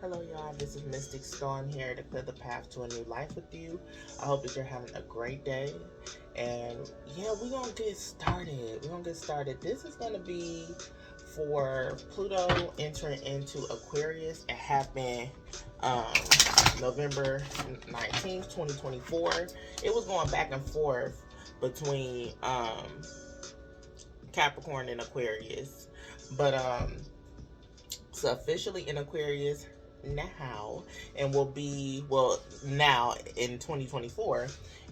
Hello, y'all. This is Mystic Storm here to clear the path to a new life with you. I hope that you're having a great day. And yeah, we're going to get started. This is going to be for Pluto entering into Aquarius. It happened um, November 19th, 2024. It was going back and forth between Capricorn and Aquarius. But it's officially in Aquarius now, and will be, well, now in 2024,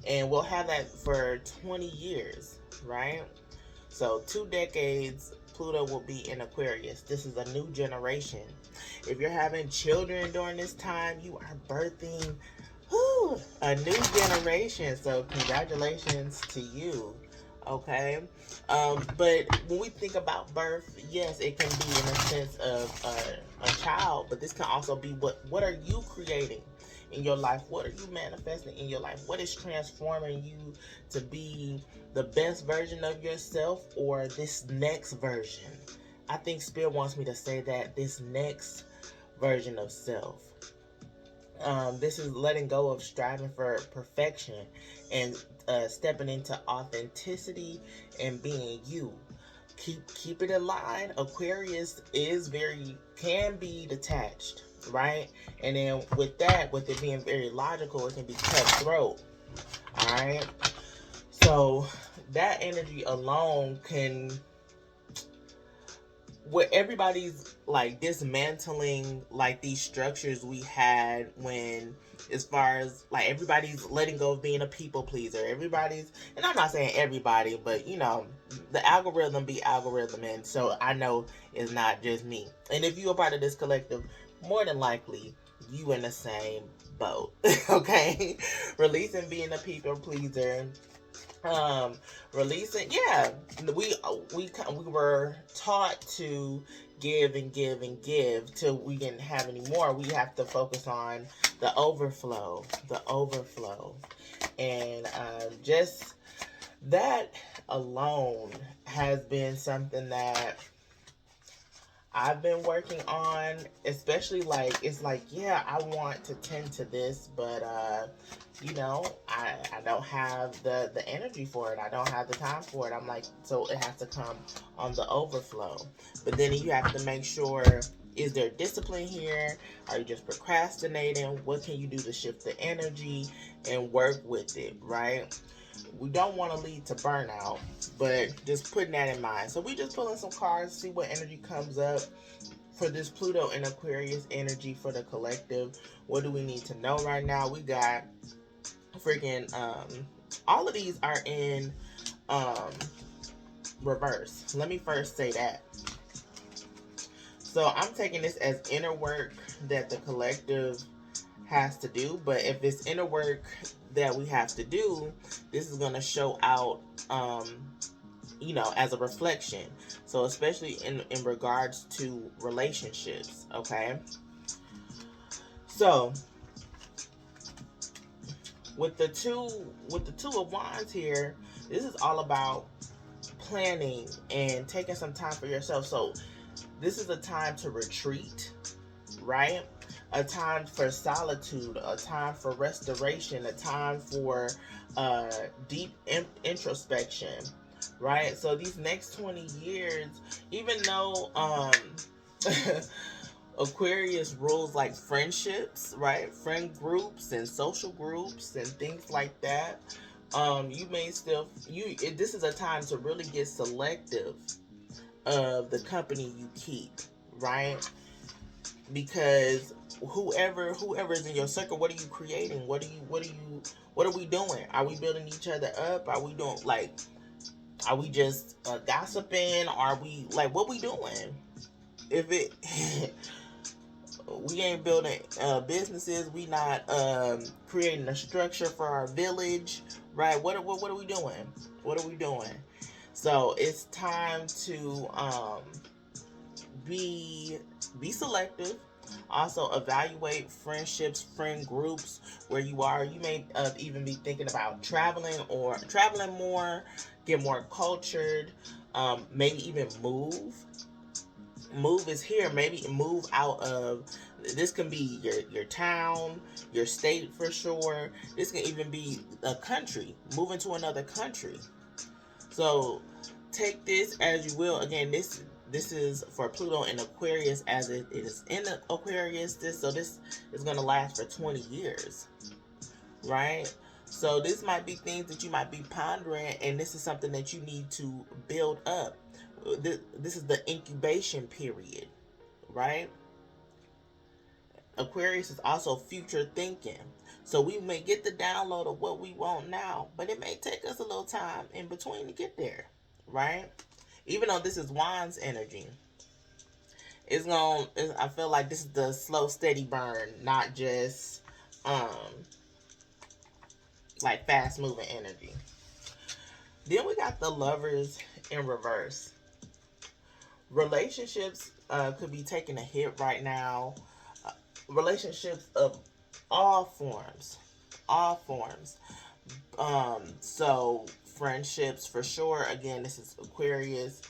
and we'll have that for 20 years, right? So 2 decades Pluto will be in Aquarius. This is a new generation. If you're having children during this time, you are birthing a new generation. So congratulations to you. Okay. But when we think about birth, yes, it can be in a sense of a child, but this can also be what are you creating in your life? What are you manifesting in your life? What is transforming you to be the best version of yourself, or this next version? I think Spirit wants me to say that this next version of self. This is letting go of striving for perfection and stepping into authenticity and being you. Keep it in line. Aquarius is can be detached, right? And then with it being very logical, it can be cutthroat. All right. So that energy alone can, where everybody's like dismantling like these structures we had when, as far as like everybody's letting go of being a people pleaser. Everybody's, and I'm not saying everybody, but the algorithm be algorithm, and so I know it's not just me. And if you're a part of this collective, more than likely you in the same boat. Okay. Releasing being a people pleaser, um releasing, yeah, we were taught to give and give and give till we didn't have any more. We have to focus on the overflow, and just that alone has been something that I've been working on, especially like, it's like, yeah, I want to tend to this, but I don't have the energy for it. I don't have the time for it. I'm like, so it has to come on the overflow. But then you have to make sure, is there discipline here? Are you just procrastinating? What can you do to shift the energy and work with it, right? We don't want to lead to burnout, but just putting that in mind. So we just pulling some cards, see what energy comes up for this Pluto and Aquarius energy for the collective. What do we need to know right now? We got freaking all of these are in um reverse. Let me first say that. So I'm taking this as inner work that the collective has to do, but if it's inner work that we have to do, this is going to show out as a reflection. So especially in regards to relationships. Okay. So with the two of wands here, this is all about planning and taking some time for yourself. So this is a time to retreat, right? A time for solitude, a time for restoration, a time for deep introspection, right? So these next 20 years, even though Aquarius rules like friendships, right? Friend groups and social groups and things like that. You may still this is a time to really get selective of the company you keep, right? Because whoever's in your circle, what are you creating? What are we doing? Are we building each other up? Are we doing like, are we just gossiping? Are we like, what we doing? If it we ain't building businesses, we not creating a structure for our village, right? What are we doing? What are we doing? So it's time to be selective. Also evaluate friendships, friend groups where you are. You may even be thinking about traveling more, get more cultured, maybe even move. Move is here. Maybe move out of, this can be your town, your state for sure. This can even be a country. Move into another country. So take this as you will. Again, this is for Pluto and Aquarius, as it is in the Aquarius. This is gonna last for 20 years, right? So this might be things that you might be pondering, and this is something that you need to build up. This is the incubation period, right? Aquarius is also future thinking. So we may get the download of what we want now, but it may take us a little time in between to get there, right? Even though this is Wands energy, I feel like this is the slow, steady burn, not just like fast moving energy. Then we got the Lovers in reverse. Relationships could be taking a hit right now. Relationships of all forms, all forms. So friendships for sure. Again, this is Aquarius.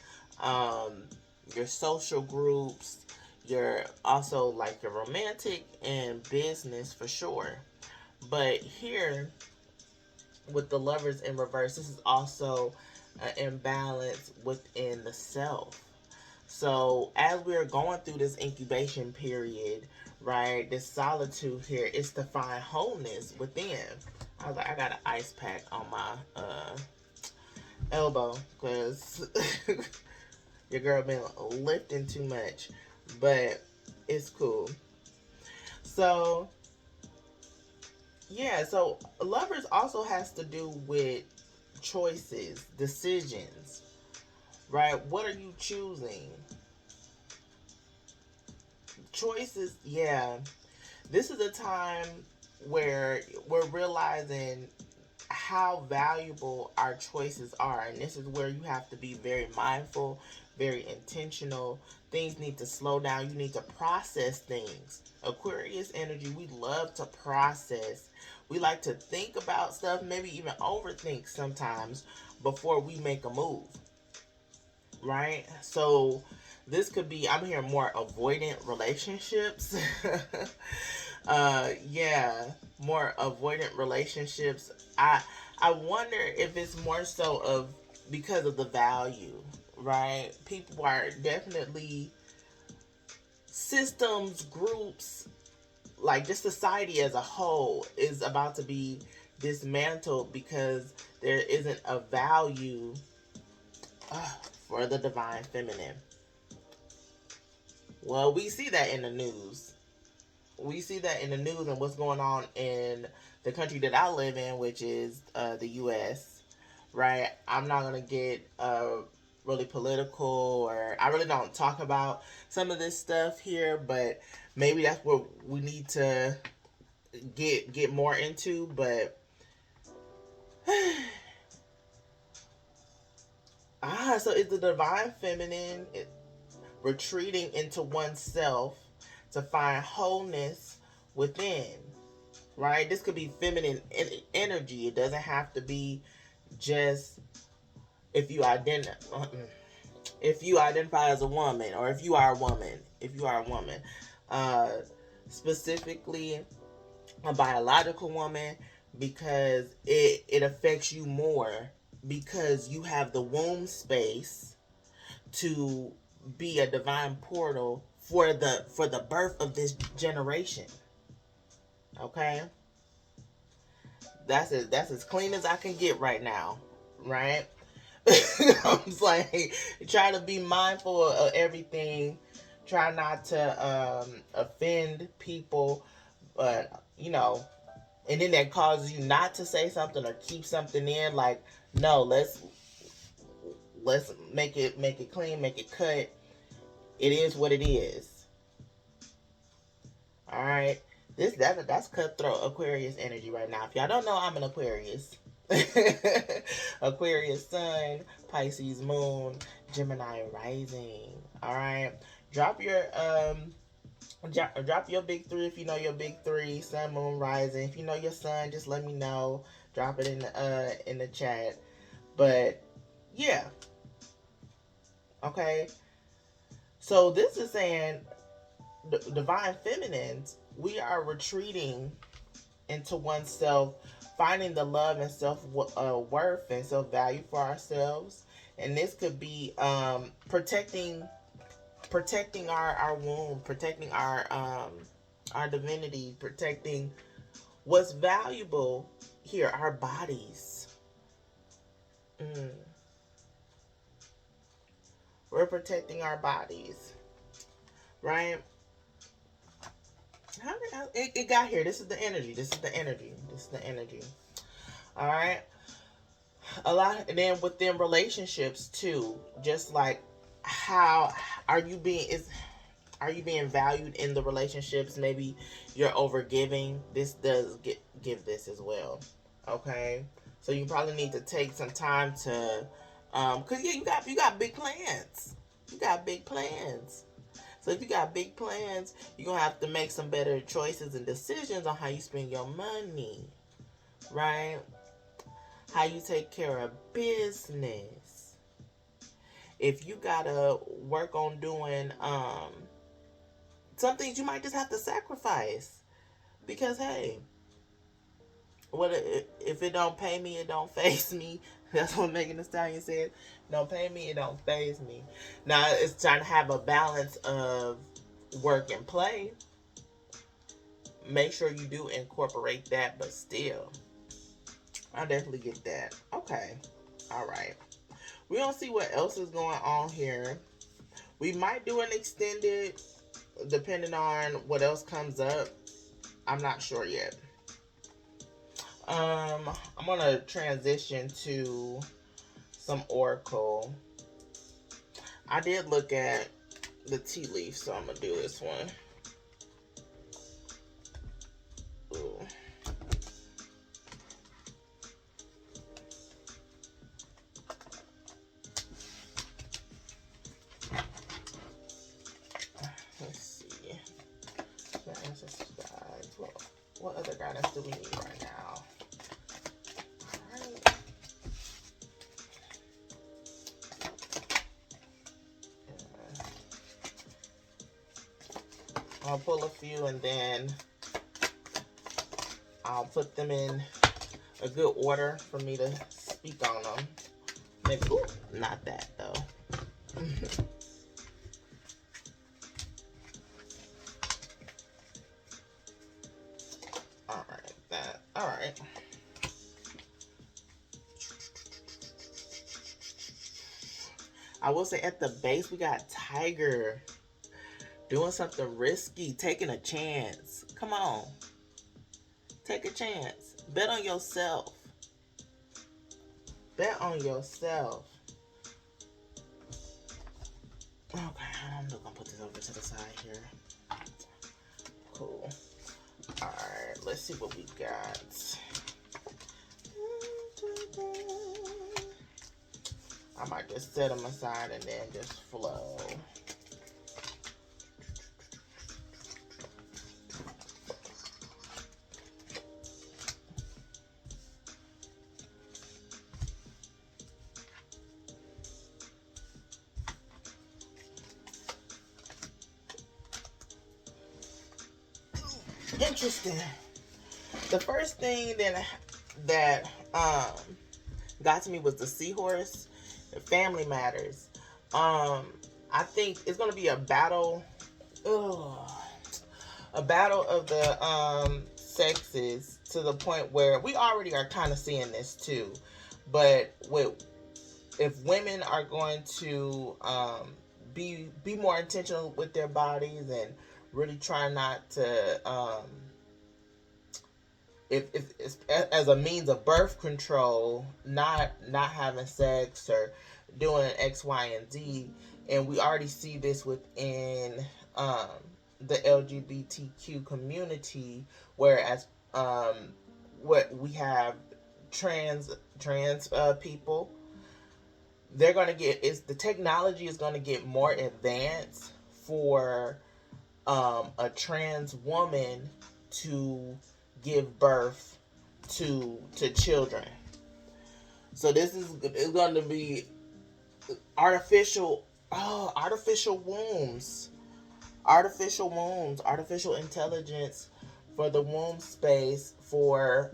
Your social groups, your also like your romantic and business for sure. But here with the Lovers in reverse, this is also an imbalance within the self. So as we're going through this incubation period, right, this solitude here is to find wholeness within. I was like, I got an ice pack on my elbow because your girl been lifting too much, but it's cool. So yeah, so Lovers also has to do with choices, decisions, right? What are you choosing? Choices, yeah. This is a time where we're realizing how valuable our choices are. And this is where you have to be very mindful, very intentional. Things need to slow down. You need to process things. Aquarius energy, we love to process. We like to think about stuff, maybe even overthink sometimes before we make a move, right? So this could be, I'm hearing more avoidant relationships. Yeah, more avoidant relationships. I wonder if it's more so of because of the value, right? People are definitely systems, groups, like just society as a whole is about to be dismantled because there isn't a value for the divine feminine. Well, we see that in the news. We see that in the news and what's going on in the country that I live in, which is the U.S., right? I'm not going to get really political, or I really don't talk about some of this stuff here, but maybe that's what we need to get more into. But so it's the divine feminine retreating into oneself to find wholeness within, right? This could be feminine energy. It doesn't have to be just if you identify as a woman, or if you are a woman, uh, specifically a biological woman, because it affects you more because you have the womb space to be a divine portal for the birth of this generation. Okay, that's as clean as I can get right now, right? I'm just like, try to be mindful of everything. Try not to offend people, but and then that causes you not to say something or keep something in. Like, no, let's make it clean, make it cut. It is what it is. All right. That's cutthroat Aquarius energy right now. If y'all don't know, I'm an Aquarius. Aquarius sun, Pisces moon, Gemini rising. All right. Drop your drop your big three if you know your big three, sun, moon, rising. If you know your sun, just let me know. Drop it in the chat. But yeah. Okay. So this is saying, divine feminines, we are retreating into oneself, finding the love and self worth and self value for ourselves. And this could be protecting our womb, protecting our divinity, protecting what's valuable here, our bodies. We're protecting our bodies, right? How did it got here? This is the energy. This is the energy. This is the energy. All right. A lot, and then within relationships too. Just like, how are you being valued in the relationships? Maybe you're over giving. This does give this as well. Okay. So you probably need to take some time to, cause yeah, you got big plans. You got big plans. So if you got big plans, you're gonna have to make some better choices and decisions on how you spend your money, right? How you take care of business. If you gotta work on doing some things, you might just have to sacrifice, because hey, what if it don't pay me, it don't phase me. That's what Megan Thee Stallion said. Don't pay me, it don't phase me. Now it's trying to have a balance of work and play. Make sure you do incorporate that, but still, I definitely get that. Okay, all right. We don't see what else is going on here. We might do an extended, depending on what else comes up. I'm not sure yet. I'm gonna transition to some oracle. I did look at the tea leaf, so I'm gonna do this one. Ooh. Let's see. The ancestors guides. What other guidance do we need right now? Alright. I'll pull a few and then I'll put them in a good order for me to speak on them. Maybe, ooh, not that though. Alright, that. Alright. I will say at the base we got Tiger. Doing something risky, taking a chance. Come on. Take a chance. Bet on yourself. Bet on yourself. Okay, I'm just gonna put this over to the side here. Cool. Alright, let's see what we got. I might just set them aside and then just flow. Interesting. The first thing that got to me was the seahorse. Family matters. I think it's gonna be a battle. A battle of the sexes, to the point where we already are kind of seeing this too. But if women are going to be more intentional with their bodies and really try not to if as a means of birth control, not having sex or doing X, Y, and Z. And we already see this within the LGBTQ community, whereas what we have trans people, they're gonna get the technology is gonna get more advanced for a trans woman to give birth to children. So this is going to be artificial Oh, artificial wombs. Artificial intelligence for the womb space for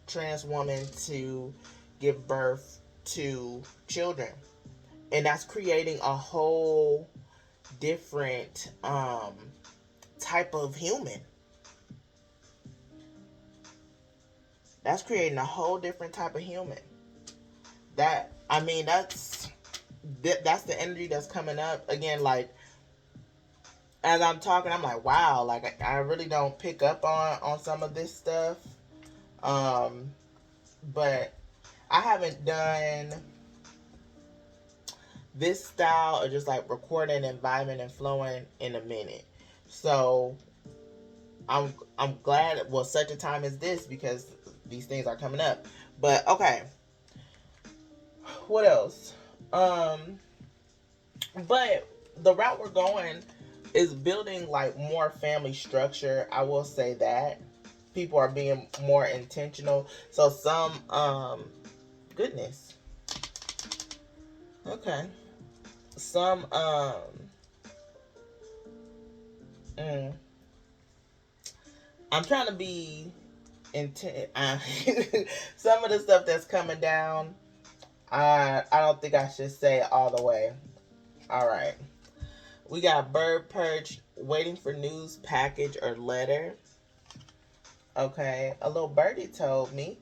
trans women to give birth to children. And that's creating a whole different type of human. That's creating a whole different type of human. That, I mean, that's the energy that's coming up again. Like, as I'm talking, I'm like, wow, like I really don't pick up on some of this stuff. But I haven't done this style of just like recording and vibing and flowing in a minute. So I'm glad, well, such a time as this, because these things are coming up. But okay, what else? But the route we're going is building like more family structure. I will say that people are being more intentional. So some goodness. Okay. Some I'm trying to be intent. Some of the stuff that's coming down, I don't think I should say it all the way. All right. We got bird perch, waiting for news, package, or letter. Okay, a little birdie told me.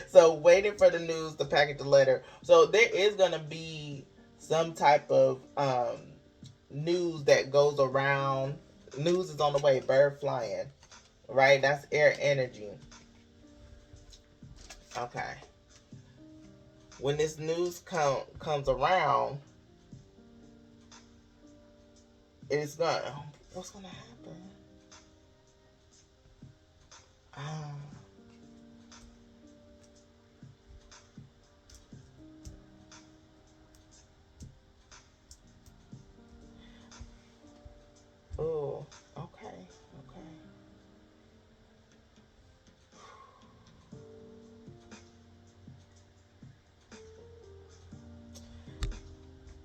So waiting for the news, the package, the letter. So there is gonna be some type of news that goes around. News is on the way. Bird flying, right? That's air energy. Okay. When this news comes around, it's gonna. What's gonna happen? Um, oh, okay, okay.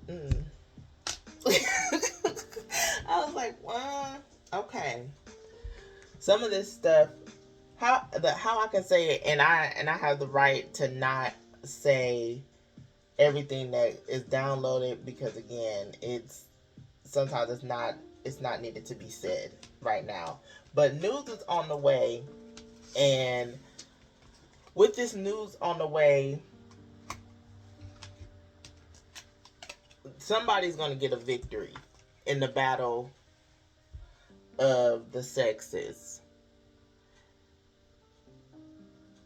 Mm. I was like, what? Okay. Some of this stuff, how I can say it, and I have the right to not say everything that is downloaded, because again, it's sometimes it's not needed to be said right now. But news is on the way, and with this news on the way, somebody's going to get a victory in the battle of the sexes.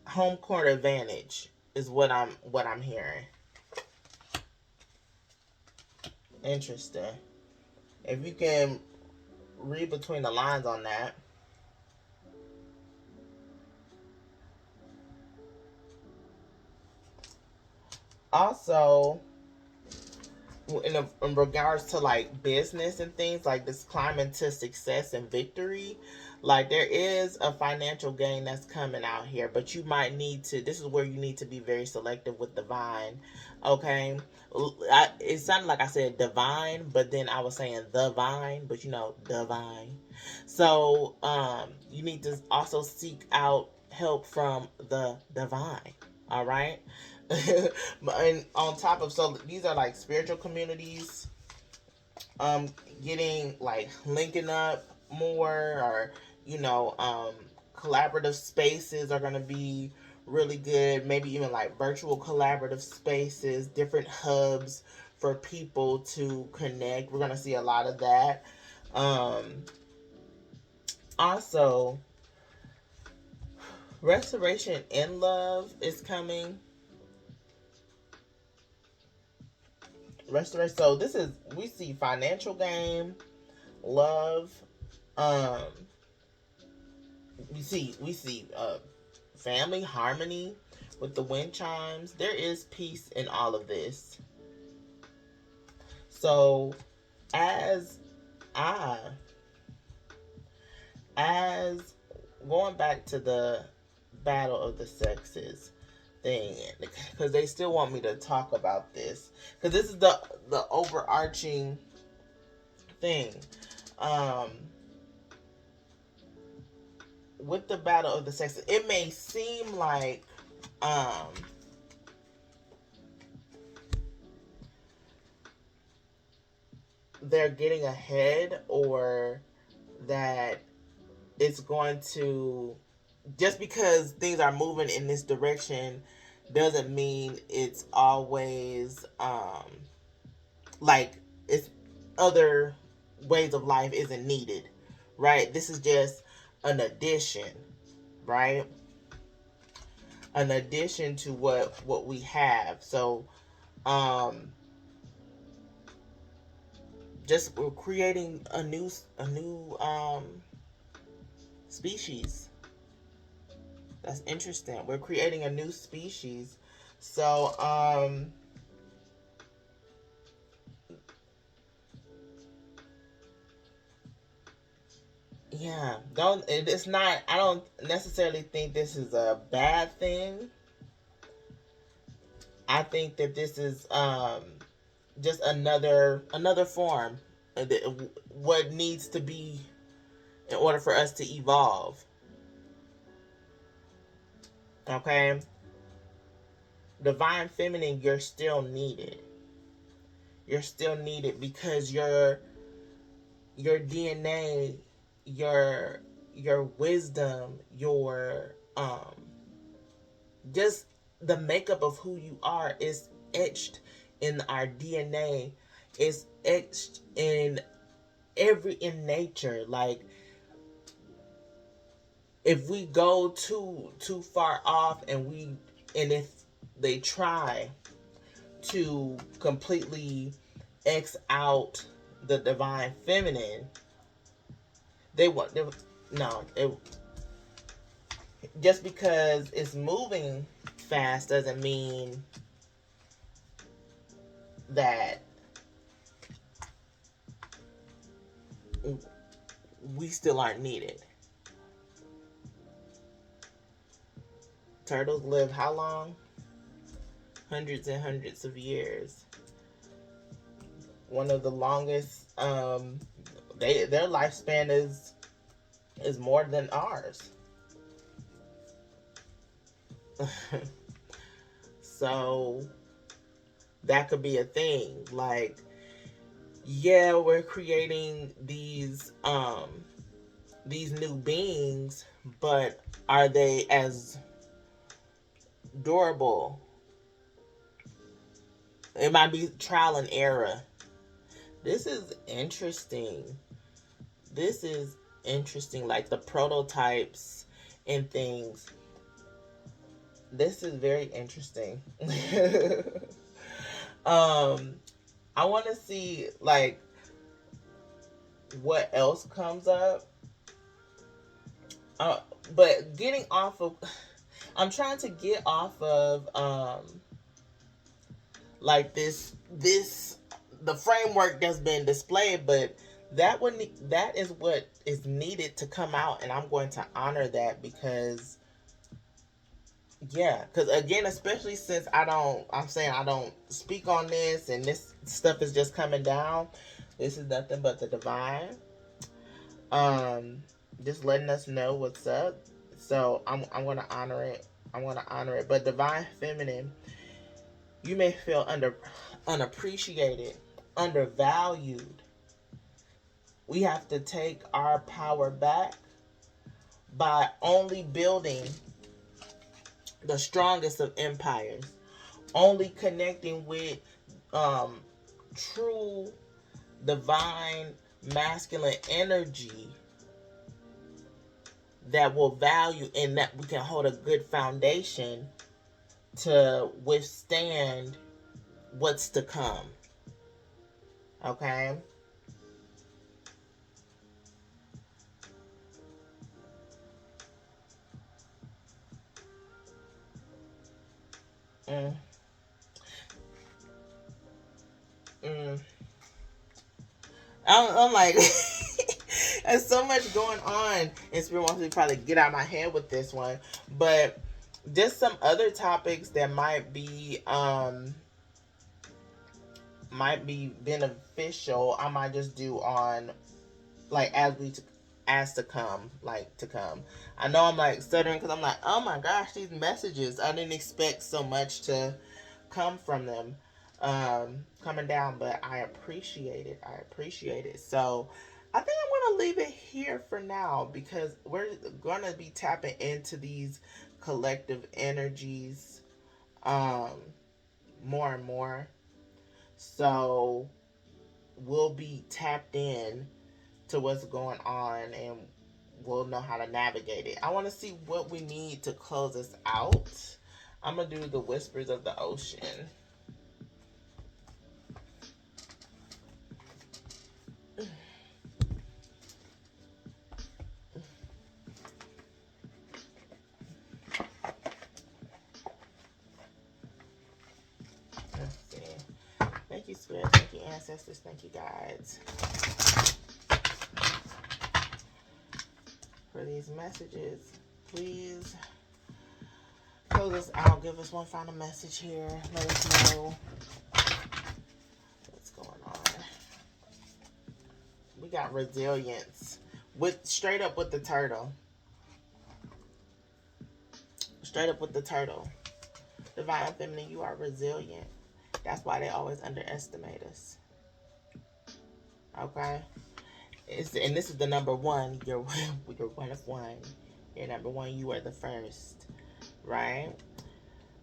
Home court advantage is what I'm hearing. Interesting. If you can read between the lines on that. Also, in regards to like business and things, like this climbing to success and victory, like there is a financial gain that's coming out here, but you might need to, this is where you need to be very selective with divine. Okay, it sounded like I said divine, but then I was saying the vine, but you know, divine. So you need to also seek out help from the divine. All right. And on top of, so these are like spiritual communities, getting like linking up more, or you know, collaborative spaces are going to be really good. Maybe even like virtual collaborative spaces, different hubs for people to connect. We're going to see a lot of that. Also, restoration in love is coming. Restoration. So this is, we see financial gain, love. Um, we see family harmony with the wind chimes. There is peace in all of this. So as I as going back to the battle of the sexes, thing, because they still want me to talk about this, because this is the overarching thing. With the battle of the sexes, it may seem like they're getting ahead, or that it's going to, just because things are moving in this direction doesn't mean it's always like it's other ways of life isn't needed, right? This is just an addition, right? An addition to what we have. So just we're creating a new species. That's interesting. We're creating a new species. So yeah, it's not, I don't necessarily think this is a bad thing. I think that this is just another form of what needs to be in order for us to evolve. Okay? Divine feminine, you're still needed. You're still needed because your DNA, your wisdom, your just the makeup of who you are is etched in our DNA. Is etched in in nature. Like, if we go too far off, and if they try to completely X out the divine feminine, no, just because it's moving fast doesn't mean that we still aren't needed. Turtles live how long? Hundreds and hundreds of years. One of the longest. Their lifespan is more than ours. So that could be a thing. Like, yeah, we're creating these new beings, but are they as durable? It might be trial and error. This is interesting. Like the prototypes and things. This is very interesting. I want to see, like, what else comes up. But getting off of, I'm trying to get off of like this the framework that's been displayed, but that is what is needed to come out, and I'm going to honor that, because again, especially since I'm saying I don't speak on this, and this stuff is just coming down. This is nothing but the divine just letting us know what's up. So I'm going to honor it. But divine feminine, you may feel unappreciated, undervalued. We have to take our power back by only building the strongest of empires, only connecting with true divine masculine energy that will value, and that we can hold a good foundation to withstand what's to come. Okay? I'm like, there's so much going on, and Spirit wants me to probably get out of my head with this one, but Just some other topics that might be beneficial. I might just do on, like, as to come, like, to come. I know I'm like stuttering because I'm like, oh my gosh, these messages, I didn't expect so much to come from them, coming down, but I appreciate it. So I think I'm gonna leave it here for now, because we're gonna be tapping into these collective energies, um more and more. So we'll be tapped in to what's going on, and we'll know how to navigate it. I want to see what we need to close us out. I'm going to do the whispers of the ocean. Let's see. Thank you, Spirit. Thank you, ancestors. Thank you, guides, for these messages. Please close us out. Give us one final message here. Let us know what's going on. We got resilience, with straight up with the turtle. Straight up with the turtle. Divine Feminine, you are resilient. That's why they always underestimate us. Okay? And this is the number one. You're one of one. You're number one. You are the first. Right?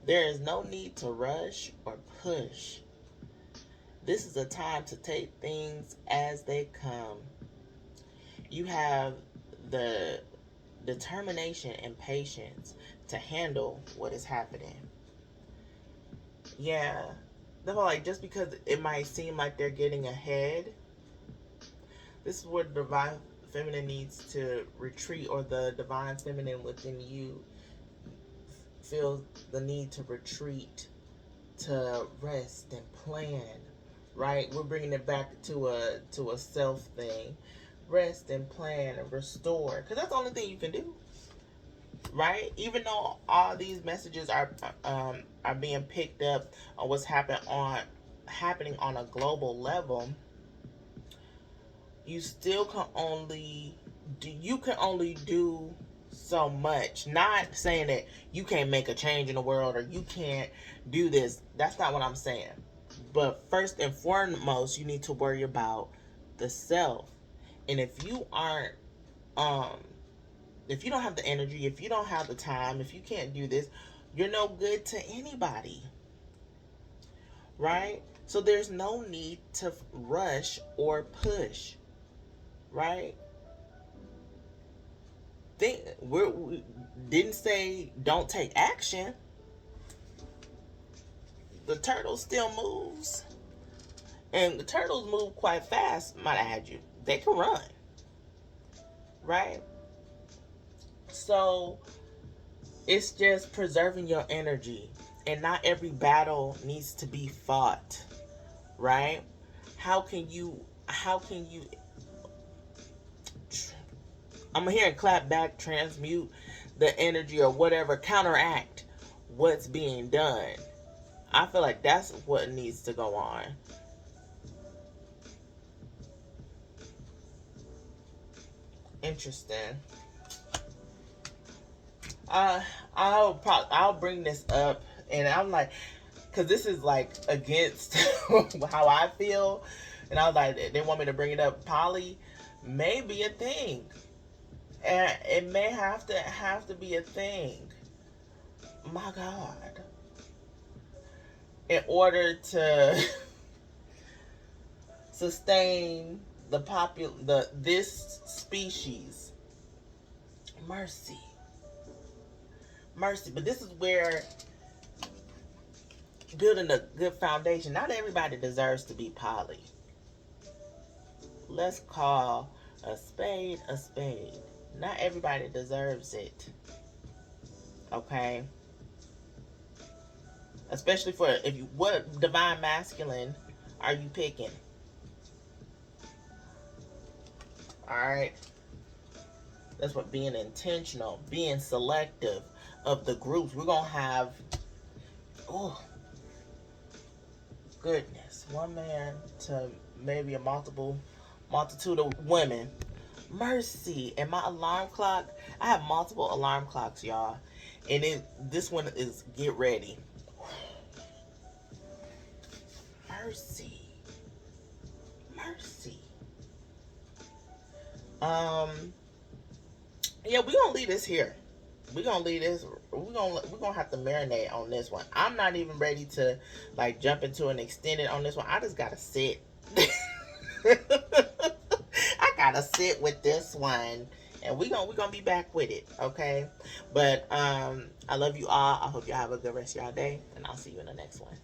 There is no need to rush or push. This is a time to take things as they come. You have the determination and patience to handle what is happening. Yeah. Like, just because it might seem like they're getting ahead, this is where the divine feminine needs to retreat, or the divine feminine within you feels the need to retreat, to rest and plan. Right? We're bringing it back to a self thing. Rest and plan and restore, because that's the only thing you can do. Right? Even though all these messages are being picked up on what's happening on a global level, you still can only do so much. Not saying that you can't make a change in the world, or you can't do this. That's not what I'm saying. But first and foremost, you need to worry about the self. And if you aren't if you don't have the energy, if you don't have the time, if you can't do this, you're no good to anybody. Right? So there's no need to rush or push. Right? We didn't say don't take action. The turtle still moves. And the turtles move quite fast, might I add you. They can run. Right? So it's just preserving your energy. And not every battle needs to be fought. Right? How can you I'm hearing clap back, transmute the energy, or whatever, counteract what's being done. I feel like that's what needs to go on. Interesting. I'll bring this up, and I'm like, because this is like against how I feel, and I was like, they want me to bring it up. Poly may be a thing, and it may have to be a thing. My God, in order to sustain this species, mercy. But this is where building a good foundation. Not everybody deserves to be poly. Let's call a spade a spade. Not everybody deserves it. Okay? Especially for what divine masculine are you picking? Alright? That's what being intentional, being selective, of the groups. We're gonna have, oh goodness, one man to maybe a multitude of women. Mercy. And my alarm clock, I have multiple alarm clocks, y'all. And this one is get ready. Mercy. Mercy. Yeah, we're gonna leave this here. We're gonna leave this. We're gonna have to marinate on this one. I'm not even ready to like jump into an extended on this one. I just gotta sit. I gotta sit with this one, and we're gonna be back with it, okay? But I love you all. I hope you have a good rest of your day, and I'll see you in the next one.